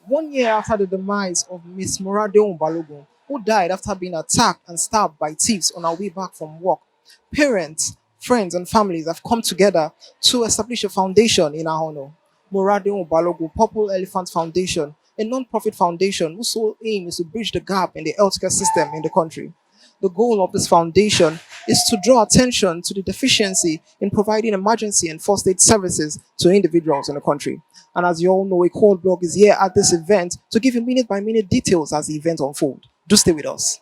1 year after the demise of Miss Moradeun Balogun, who died after being attacked and stabbed by thieves on her way back from work, parents, friends, and families have come together to establish a foundation in her honor. Moradeun Balogun Purple Elephant Foundation, a non-profit foundation whose sole aim is to bridge the gap in the healthcare system in the country. The goal of this foundation is to draw attention to the deficiency in providing emergency and first aid services to individuals in the country. And as you all know, a cold blog is here at this event to give you minute by minute details as the event unfolds. Do stay with us.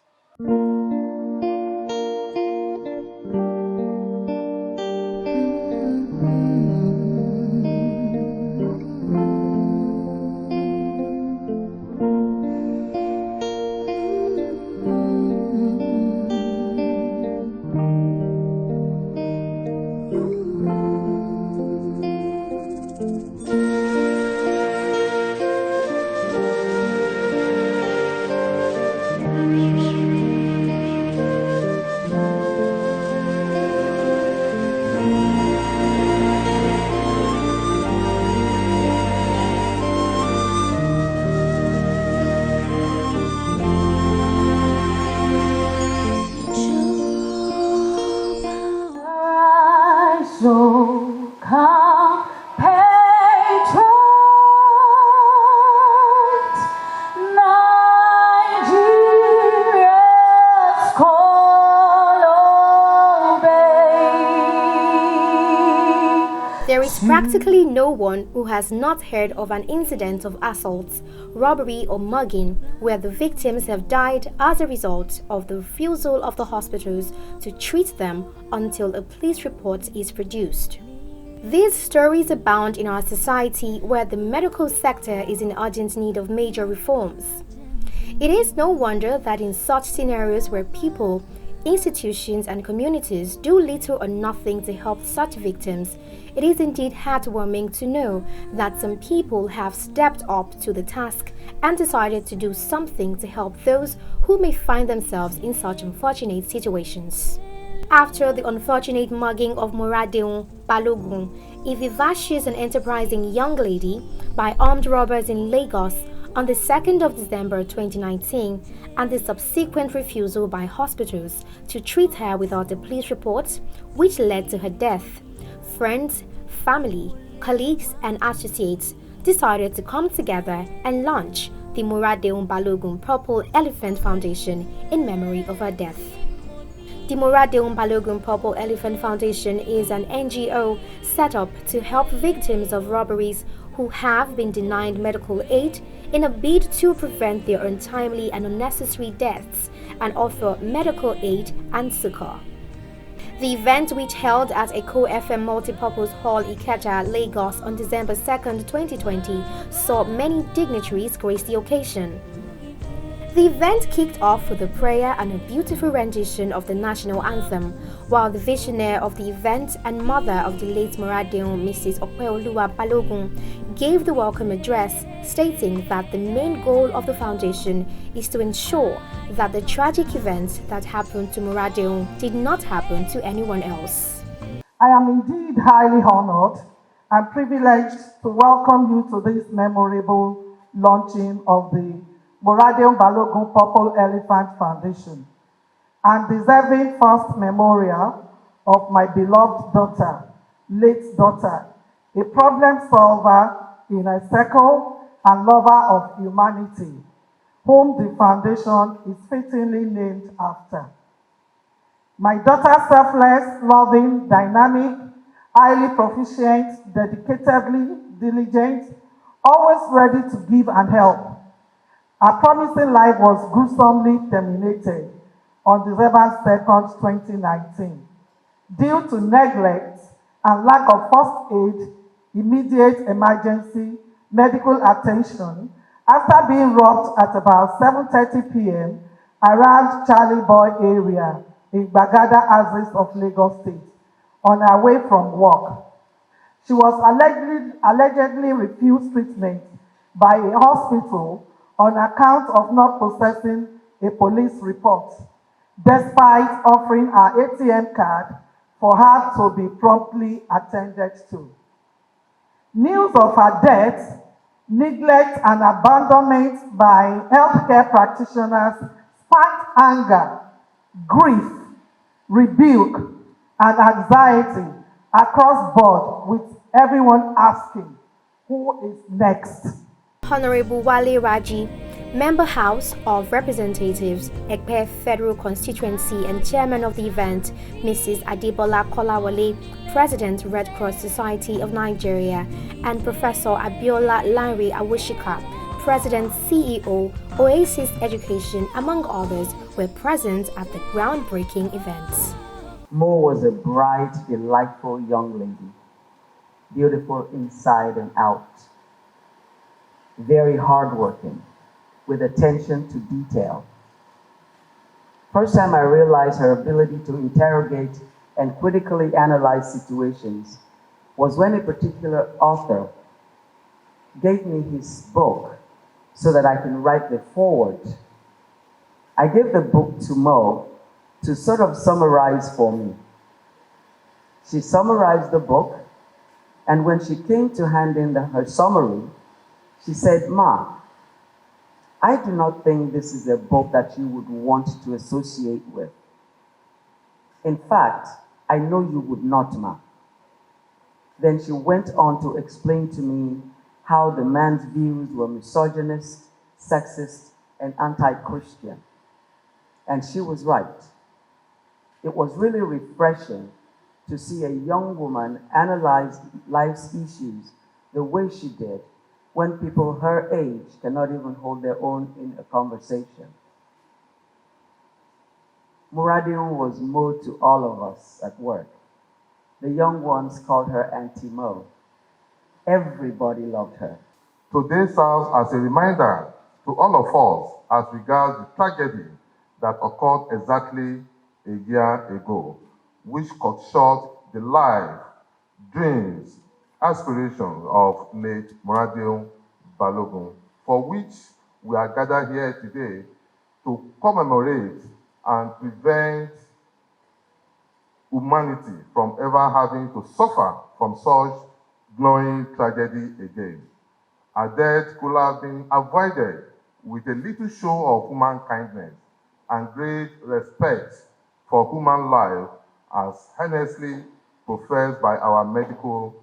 So come, patrons, Nigeria's call obey. There is practically no one who has not heard of an incident of assault, robbery, or mugging where the victims have died as a result of the refusal of the hospitals to treat them until a police report is produced. These stories abound in our society where the medical sector is in urgent need of major reforms. It is no wonder that in such scenarios where people, institutions, and communities do little or nothing to help such victims, it is indeed heartwarming to know that some people have stepped up to the task and decided to do something to help those who may find themselves in such unfortunate situations. After the unfortunate mugging of Moradeun Balogun, a vivacious and enterprising young lady, by armed robbers in Lagos on the 2nd of December 2019, and the subsequent refusal by hospitals to treat her without a police report, which led to her death, friends, family, colleagues, and associates decided to come together and launch the Moradeun Balogun Purple Elephant Foundation in memory of her death. The Moradeun Balogun Purple Elephant Foundation is an NGO set up to help victims of robberies who have been denied medical aid in a bid to prevent their untimely and unnecessary deaths and offer medical aid and succor. The event, which held at Echo FM Multipurpose Hall, Ikeja, Lagos on December 2nd, 2020, saw many dignitaries grace the occasion. The event kicked off with a prayer and a beautiful rendition of the national anthem, while the visionary of the event and mother of the late Moradeun, Mrs. Opeoluwa Balogun, gave the welcome address, stating that the main goal of the foundation is to ensure that the tragic events that happened to Moradeun did not happen to anyone else. I am indeed highly honored and privileged to welcome you to this memorable launching of the Moradeun Balogun Purple Elephant Foundation, and deserving first memorial of my beloved daughter, late daughter, a problem solver in a circle and lover of humanity, whom the foundation is fittingly named after. My daughter, selfless, loving, dynamic, highly proficient, dedicatedly diligent, always ready to give and help. Her promising life was gruesomely terminated on December 2nd, 2019, due to neglect and lack of first aid, immediate emergency medical attention after being robbed at about 7:30 p.m. around Charlie Boy area in Bagada Axis of Lagos State on her way from work. She was allegedly refused treatment by a hospital on account of not possessing a police report, despite offering her ATM card for her to be promptly attended to. News of her death Neglect and abandonment by healthcare practitioners sparked anger, grief, rebuke, and anxiety across board, with everyone asking, who is next? Honorable Wale Raji, Member House of Representatives, Ekpe Federal Constituency and Chairman of the event, Mrs. Adebola Kolawole, President, Red Cross Society of Nigeria, and Professor Abiola Lanre Awushika, President, CEO, Oasis Education, among others, were present at the groundbreaking event. Mo was a bright, delightful young lady, beautiful inside and out, very hardworking, with attention to detail. First time I realized her ability to interrogate and critically analyze situations was when a particular author gave me his book so that I can write the foreword. I gave the book to Mo to sort of summarize for me. She summarized the book, and when she came to hand in her summary, she said, "Ma, I do not think this is a book that you would want to associate with. In fact, I know you would not, Ma." Then she went on to explain to me how the man's views were misogynist, sexist, and anti-Christian. And she was right. It was really refreshing to see a young woman analyze life's issues the way she did, when people her age cannot even hold their own in a conversation. Moradeun was Mo to all of us at work. The young ones called her Auntie Mo. Everybody loved her. Today serves as a reminder to all of us as regards the tragedy that occurred exactly a year ago, which cut short the life, dreams, aspirations of late Moradeun Balogun, for which we are gathered here today to commemorate and prevent humanity from ever having to suffer from such glowing tragedy again. Our death could have been avoided with a little show of human kindness and great respect for human life, as earnestly professed by our medical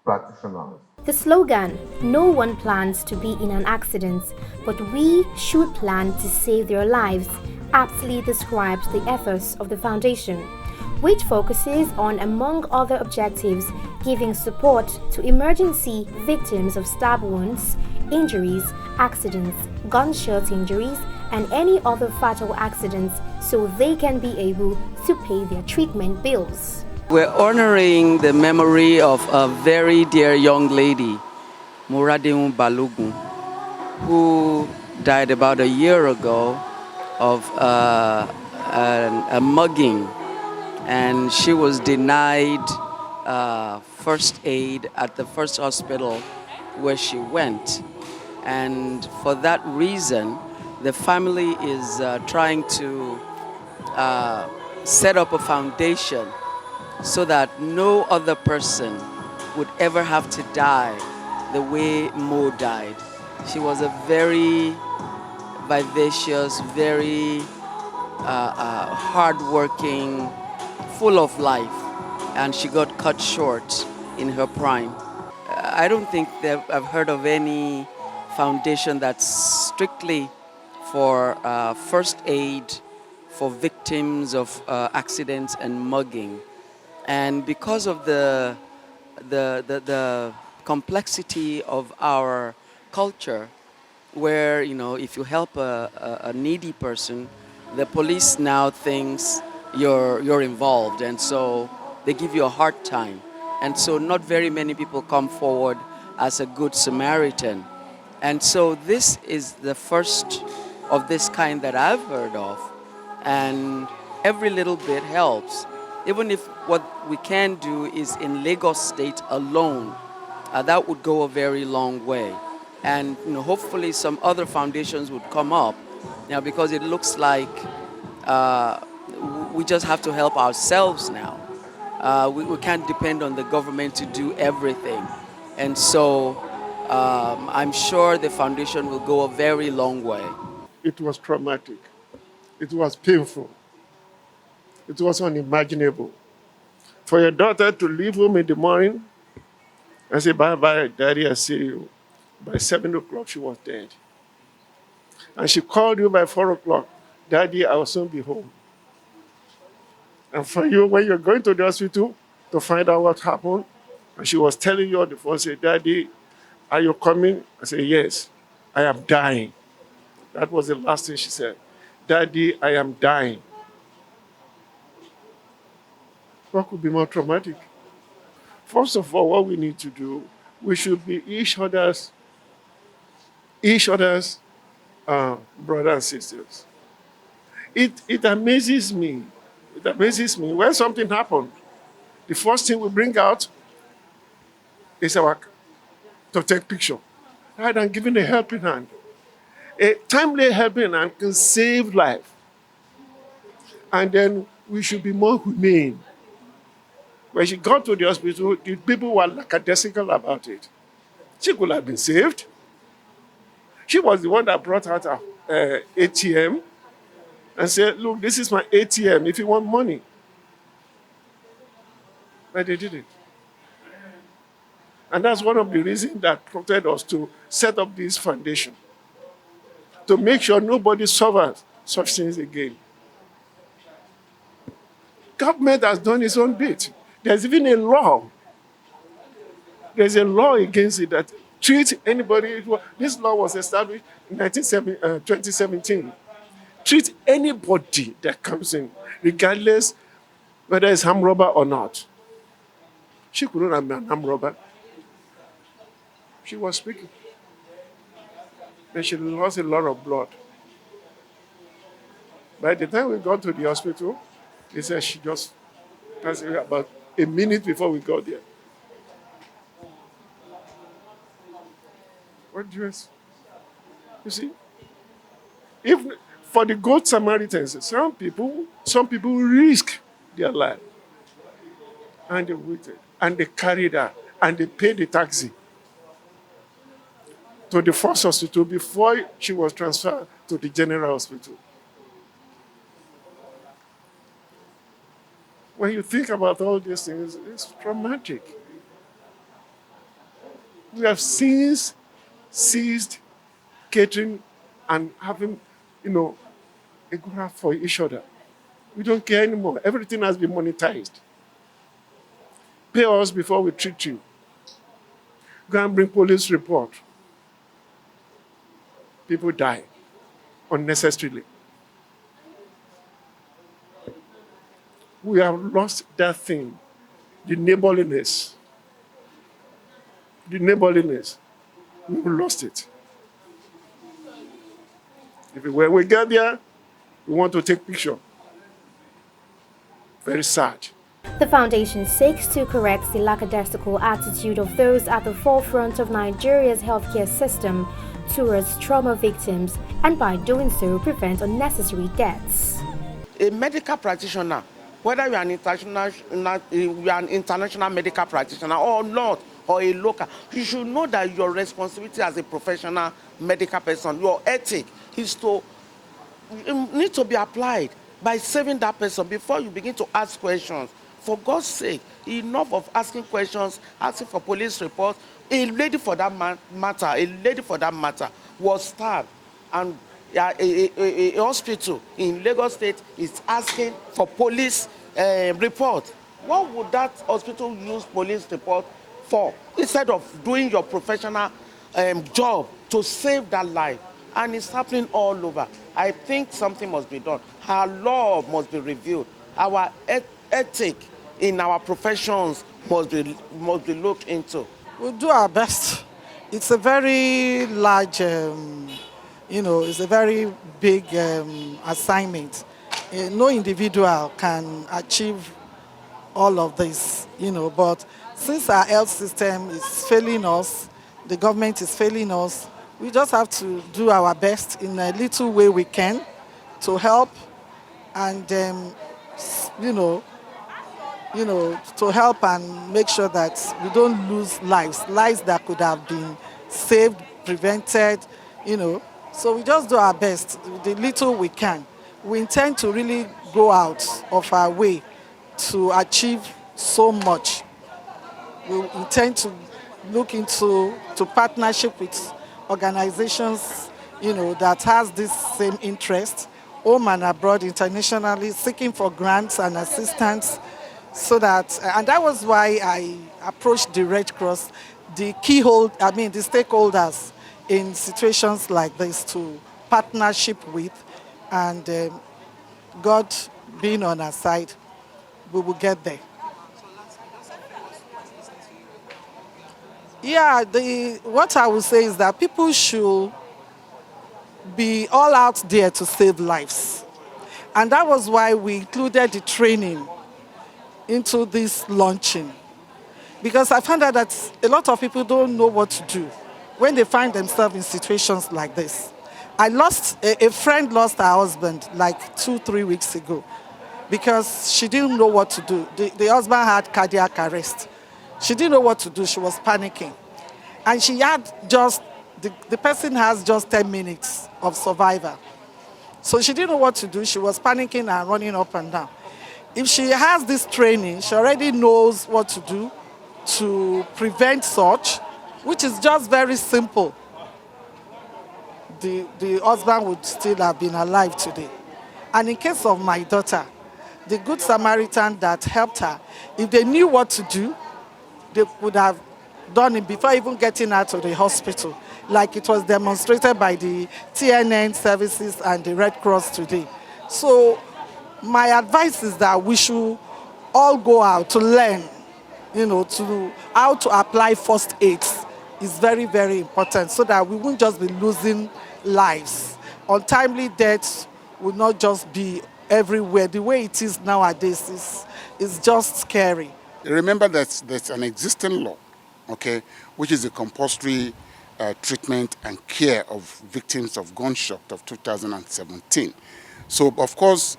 practitioners. The slogan, "No one plans to be in an accident, but we should plan to save their lives," aptly describes the ethos of the foundation, which focuses on, among other objectives, giving support to emergency victims of stab wounds, injuries, accidents, gunshot injuries, and any other fatal accidents so they can be able to pay their treatment bills. We're honoring the memory of a very dear young lady, Moradeun Balogun, who died about a year ago of a mugging, and she was denied first aid at the first hospital where she went. And for that reason, the family is trying to set up a foundation so that no other person would ever have to die the way Mo died. She was a very vivacious, very hardworking, full of life, and she got cut short in her prime. I don't think that I've heard of any foundation that's strictly for first aid for victims of accidents and mugging. And because of the complexity of our culture, where, you know, if you help a needy person, the police now thinks you're involved, and so they give you a hard time. And so not very many people come forward as a good Samaritan. And so this is the first of this kind that I've heard of. And every little bit helps. Even if what we can do is in Lagos State alone, that would go a very long way. And, you know, hopefully some other foundations would come up, you know, because it looks like we just have to help ourselves now. We can't depend on the government to do everything. And so I'm sure the foundation will go a very long way. It was traumatic. It was painful. It was unimaginable. For your daughter to leave home in the morning and say, bye bye, daddy, I see you. By 7 o'clock, she was dead. And she called you by 4 o'clock, daddy, I will soon be home. And for you, when you're going to the hospital to find out what happened, and she was telling you on the phone, say, daddy, are you coming? I said, yes, I am dying. That was the last thing she said. Daddy, I am dying. What could be more traumatic? First of all, what we need to do, we should be each other's brothers and sisters. It amazes me. It amazes me when something happened. The first thing we bring out is our to take picture, rather than giving a helping hand. A timely helping hand can save life. And then we should be more humane. When she got to the hospital, the people were lackadaisical about it. She could have been saved. She was the one that brought out her ATM and said, look, this is my ATM if you want money. But they did it. And that's one of the reasons that prompted us to set up this foundation, to make sure nobody suffers such things again. Government has done its own bit. There's even a law. There's a law against it that treat anybody. This law was established in 2017. Treat anybody that comes in, regardless whether it's armed robber or not. She couldn't have been an armed robber. She was speaking. Then she lost a lot of blood. By the time we got to the hospital, they said she just passed away about a minute before we got there. What do you see? If for the good Samaritans, some people risk their life. And they waited, and they carried her, and they paid the taxi to the first hospital before she was transferred to the general hospital. When you think about all these things, it's traumatic. We have since ceased catering and having, a graph for each other. We don't care anymore. Everything has been monetized. Pay us before we treat you. Go and bring police report. People die unnecessarily. We have lost that thing, the neighborliness. The neighborliness. We lost it. When we get there, we want to take picture. Very sad. The foundation seeks to correct the lackadaisical attitude of those at the forefront of Nigeria's healthcare system towards trauma victims, and by doing so prevent unnecessary deaths. A medical practitioner, whether you are an international medical practitioner or not, or a local, you should know that your responsibility as a professional medical person, your ethic is need to be applied by saving that person before you begin to ask questions. For God's sake, enough of asking questions, asking for police reports. A lady for that matter was stabbed, and a hospital in Lagos State is asking for police report. What would that hospital use police report for, instead of doing your professional job to save that life? And it's happening all over. I think something must be done. Our law must be reviewed. Our ethic in our professions must be looked into. We'll do our best. It's a very large, it's a very big assignment. No individual can achieve all of this, but since our health system is failing us, the government is failing us, we just have to do our best in a little way we can to help and, to help and make sure that we don't lose lives that could have been saved, prevented, So we just do our best, the little we can. We intend to really go out of our way to achieve so much. We intend to look into partnership with organizations, that has this same interest, home and abroad, internationally, seeking for grants and assistance, so that, and that was why I approached the Red Cross, the stakeholders in situations like this to partnership with, and God being on our side, we will get there. Yeah, what I would say is that people should be all out there to save lives. And that was why we included the training into this launching. Because I found out that a lot of people don't know what to do when they find themselves in situations like this. A friend lost her husband like 2-3 weeks ago because she didn't know what to do. The husband had cardiac arrest. She didn't know what to do. She was panicking. And she had the person has just 10 minutes of survival. So she didn't know what to do. She was panicking and running up and down. If she has this training, she already knows what to do to prevent such, which is just very simple. The husband would still have been alive today. And in case of my daughter, the Good Samaritan that helped her, if they knew what to do, they would have done it before even getting her to the hospital, like it was demonstrated by the TNN services and the Red Cross today. So my advice is that we should all go out to learn, to how to apply first aid is very, very important, so that we won't just be losing lives. Untimely deaths will not just be everywhere. The way it is nowadays is just scary. Remember that there's an existing law, okay, which is the compulsory treatment and care of victims of gunshot of 2017. So, of course,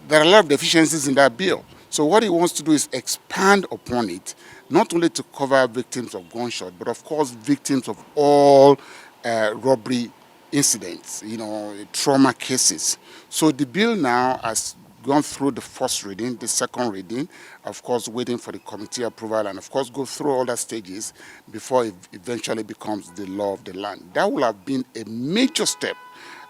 there are a lot of deficiencies in that bill. So what he wants to do is expand upon it, not only to cover victims of gunshot, but of course victims of all robbery incidents, trauma cases. So the bill now has gone through the first reading, the second reading, of course waiting for the committee approval, and of course go through all the stages before it eventually becomes the law of the land. That will have been a major step,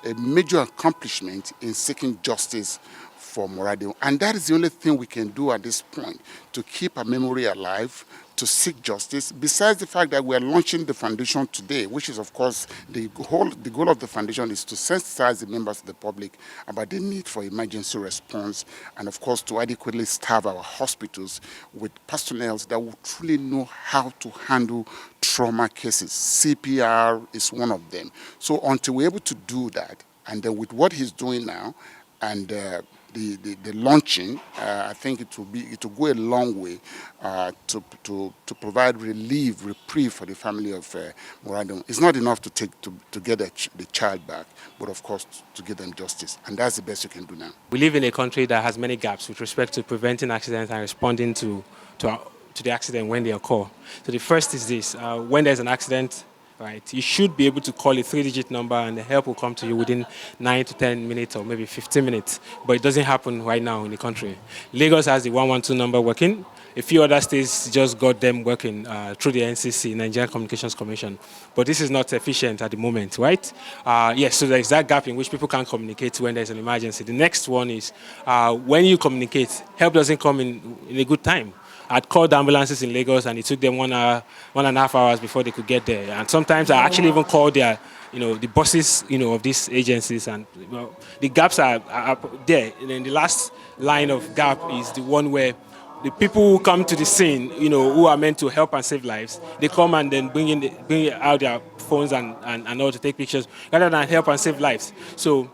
a major accomplishment in seeking justice for Moradeun. And that is the only thing we can do at this point to keep our memory alive, to seek justice, besides the fact that we are launching the foundation today, which is, of course, the goal of the foundation is to sensitize the members of the public about the need for emergency response, and, of course, to adequately staff our hospitals with personnel that will truly know how to handle trauma cases. CPR is one of them. So until we're able to do that, and then with what he's doing now, and the launching, I think it will go a long way to provide reprieve for the family of Moradeun. It's not enough to get the child back, but of course to give them justice, and that's the best you can do now. We live in a country that has many gaps with respect to preventing accidents and responding to the accident when they occur. So the first is this: when there's an accident, right, you should be able to call a 3-digit number and the help will come to you within 9 to 10 minutes or maybe 15 minutes. But it doesn't happen right now in the country. Lagos has the 112 number working. A few other states just got them working through the NCC, Nigerian Communications Commission. But this is not efficient at the moment, right? Yes, so there's that gap in which people can't communicate when there's an emergency. The next one is when you communicate, help doesn't come in a good time. I'd called ambulances in Lagos and it took them 1.5 hours before they could get there. And sometimes I actually even called the bosses, of these agencies, and the gaps are there. And then the last line of gap is the one where the people who come to the scene, who are meant to help and save lives, they come and then bring out their phones and all to take pictures rather than help and save lives. So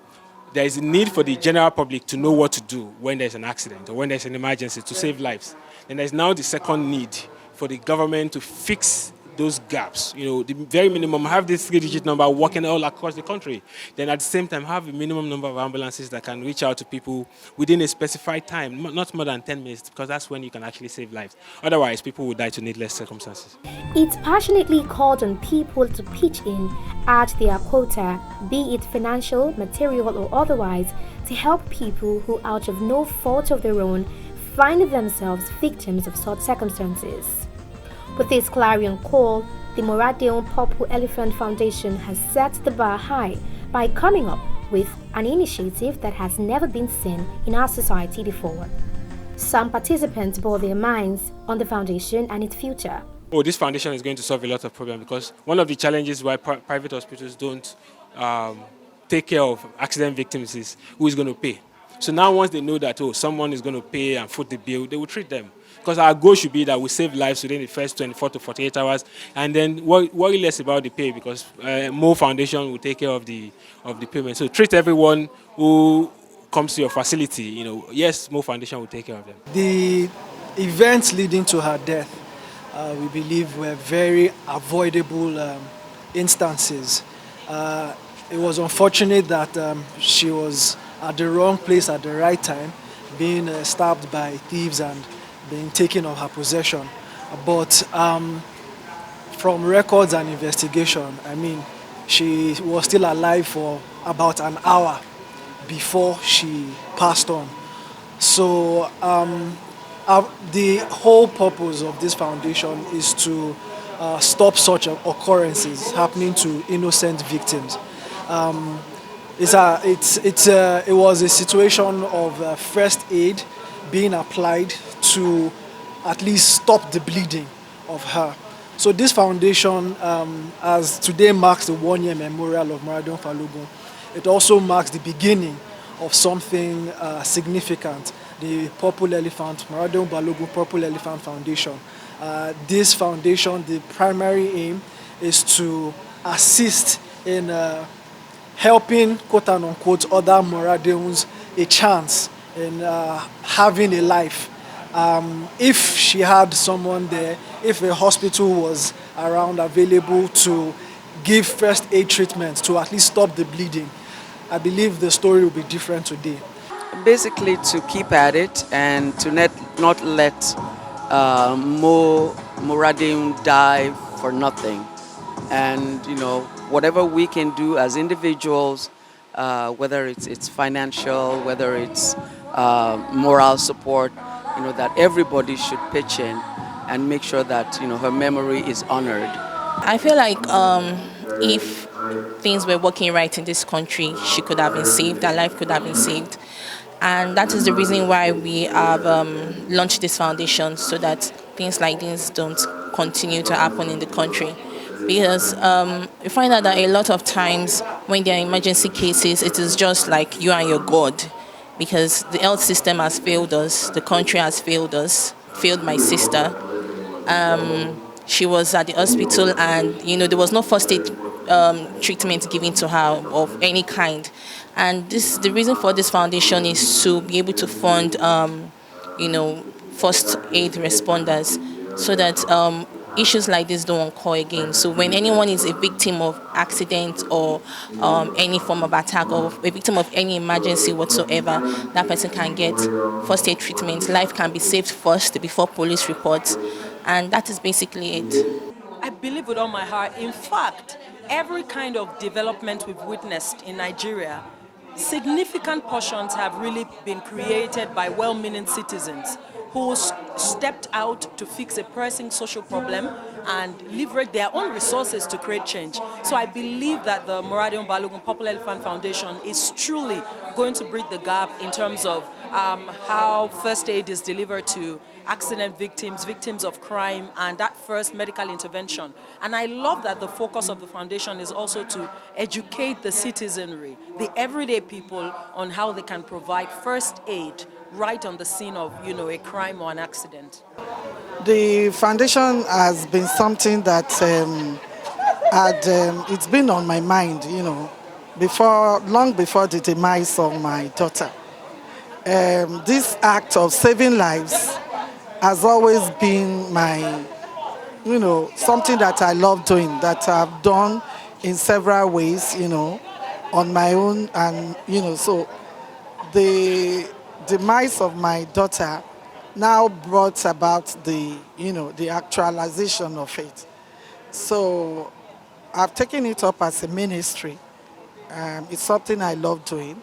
there is a need for the general public to know what to do when there's an accident or when there's an emergency to save lives. And there's now the second need for the government to fix those gaps. The very minimum, have this 3-digit number working all across the country. Then at the same time, have a minimum number of ambulances that can reach out to people within a specified time, not more than 10 minutes, because that's when you can actually save lives. Otherwise, people will die to needless circumstances. It passionately called on people to pitch in, add their quota, be it financial, material, or otherwise, to help people who, out of no fault of their own, find themselves victims of such circumstances. With this clarion call, the Moradeun Purple Elephant Foundation has set the bar high by coming up with an initiative that has never been seen in our society before. Some participants bore their minds on the foundation and its future. This foundation is going to solve a lot of problems, because one of the challenges why private hospitals don't take care of accident victims is who is going to pay. So now once they know that, someone is going to pay and foot the bill, they will treat them. Because our goal should be that we save lives within the first 24 to 48 hours, and then worry less about the pay, because Mo Foundation will take care of the payment. So treat everyone who comes to your facility. Yes, Mo Foundation will take care of them. The events leading to her death, we believe, were very avoidable instances. It was unfortunate that she was at the wrong place at the right time, being stabbed by thieves and being taken of her possession. But from records and investigation, she was still alive for about an hour before she passed on. So the whole purpose of this foundation is to stop such occurrences happening to innocent victims. It was a situation of first aid being applied to at least stop the bleeding of her. So this foundation, as today marks the 1-year memorial of Moradeun Balogun, it also marks the beginning of something significant, the Purple Elephant, Moradeun Balogun Purple Elephant Foundation. This foundation, the primary aim is to assist in helping, quote and unquote, other Moradeuns a chance in having a life. If she had someone there, if a hospital was around available to give first aid treatment to at least stop the bleeding, I believe the story will be different today. Basically, to keep at it and to not let Moradeun die for nothing. And, whatever we can do as individuals, whether it's financial, whether it's moral support, that everybody should pitch in and make sure that, her memory is honored. I feel like if things were working right in this country, she could have been saved, her life could have been saved. And that is the reason why we have launched this foundation, so that things like this don't continue to happen in the country. Because you find out that a lot of times when there are emergency cases, it is just like you and your God. Because the health system has failed us, the country has failed us, failed my sister. She was at the hospital and, there was no first aid treatment given to her of any kind. And the reason for this foundation is to be able to fund, first aid responders, so that issues like this don't occur again. So when anyone is a victim of accident or any form of attack, or a victim of any emergency whatsoever, that person can get first aid treatment. Life can be saved first before police reports. And that is basically it. I believe with all my heart. In fact, every kind of development we've witnessed in Nigeria, significant portions have really been created by well-meaning citizens who stepped out to fix a pressing social problem and leverage their own resources to create change. So I believe that the Moradeun Balogun Purple Elephant Foundation is truly going to bridge the gap in terms of how first aid is delivered to accident victims, victims of crime, and that first medical intervention. And I love that the focus of the foundation is also to educate the citizenry, the everyday people, on how they can provide first aid right on the scene of, a crime or an accident. The foundation has been something that it's been on my mind, long before the demise of my daughter. This act of saving lives has always been my something that I love doing, that I've done in several ways, on my own. And, so the demise of my daughter now brought about the actualization of it. So I've taken it up as a ministry. It's something I love doing.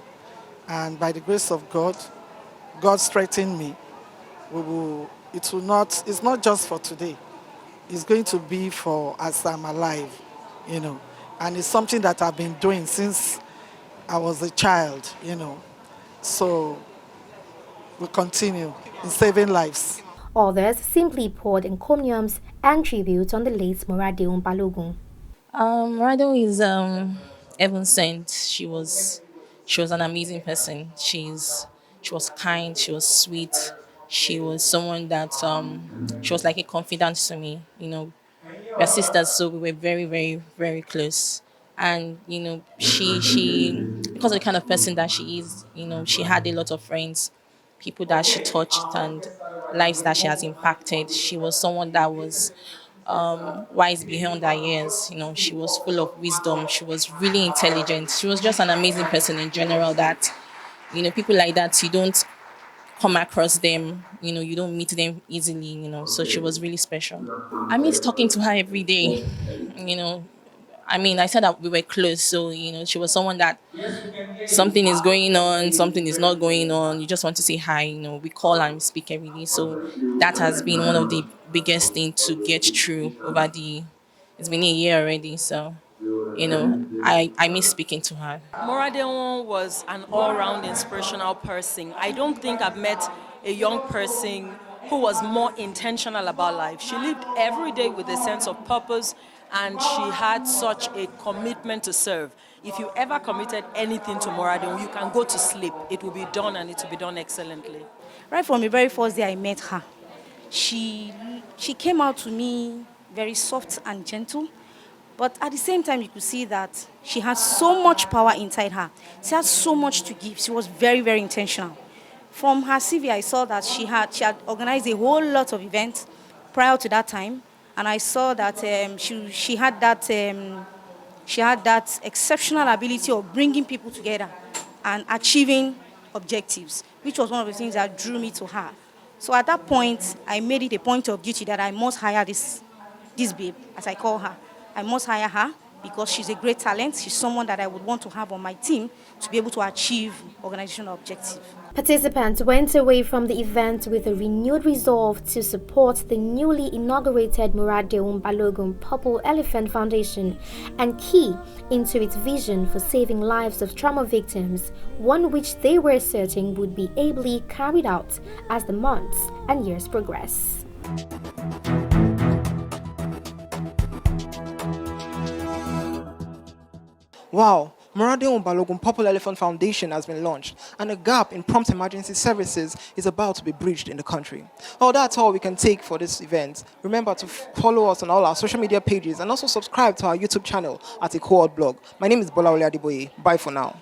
And by the grace of God, God strengthened me. It's not just for today. It's going to be for as I'm alive, And it's something that I've been doing since I was a child, So we continue in saving lives. Others simply poured encomiums and tribute on the late Moradeun Balogun. Moradeun is heaven sent. She was an amazing person. She was kind. She was sweet. She was someone that she was like a confidant to me. We're sisters, so we were very, very, very close. And she because of the kind of person that she is, she had a lot of friends, people that she touched, and lives that she has impacted. She was someone that was wise beyond her years. She was full of wisdom. She was really intelligent. She was just an amazing person in general. That people like that, you don't come across them. You don't meet them easily. So she was really special. I miss talking to her every day. I said that we were close, so she was someone that something is going on, something is not going on. You just want to say hi. We call and speak every day. So that has been one of the biggest things to get through over the. It's been a year already, so I miss speaking to her. Moradeun was an all-round inspirational person. I don't think I've met a young person who was more intentional about life. She lived every day with a sense of purpose, and she had such a commitment to serve. If you ever committed anything to Moradeun, you can go to sleep. It will be done, and it will be done excellently. Right from the very first day I met her, she came out to me very soft and gentle. But at the same time, you could see that she had so much power inside her. She had so much to give. She was very, very intentional. From her CV, I saw that she had organized a whole lot of events prior to that time, and I saw that she had that exceptional ability of bringing people together and achieving objectives, which was one of the things that drew me to her. So at that point, I made it a point of duty that I must hire this babe, as I call her. I must hire her because she's a great talent. She's someone that I would want to have on my team to be able to achieve organizational objectives. Participants went away from the event with a renewed resolve to support the newly inaugurated Moradeun Balogun Purple Elephant Foundation and key into its vision for saving lives of trauma victims, one which they were certain would be ably carried out as the months and years progress. Wow, Moradeun Balogun Purple Elephant Foundation has been launched, and a gap in prompt emergency services is about to be bridged in the country. Well, that's all we can take for this event. Remember to follow us on all our social media pages and also subscribe to our YouTube channel at ekohotblog. My name is Balogun. Bye for now.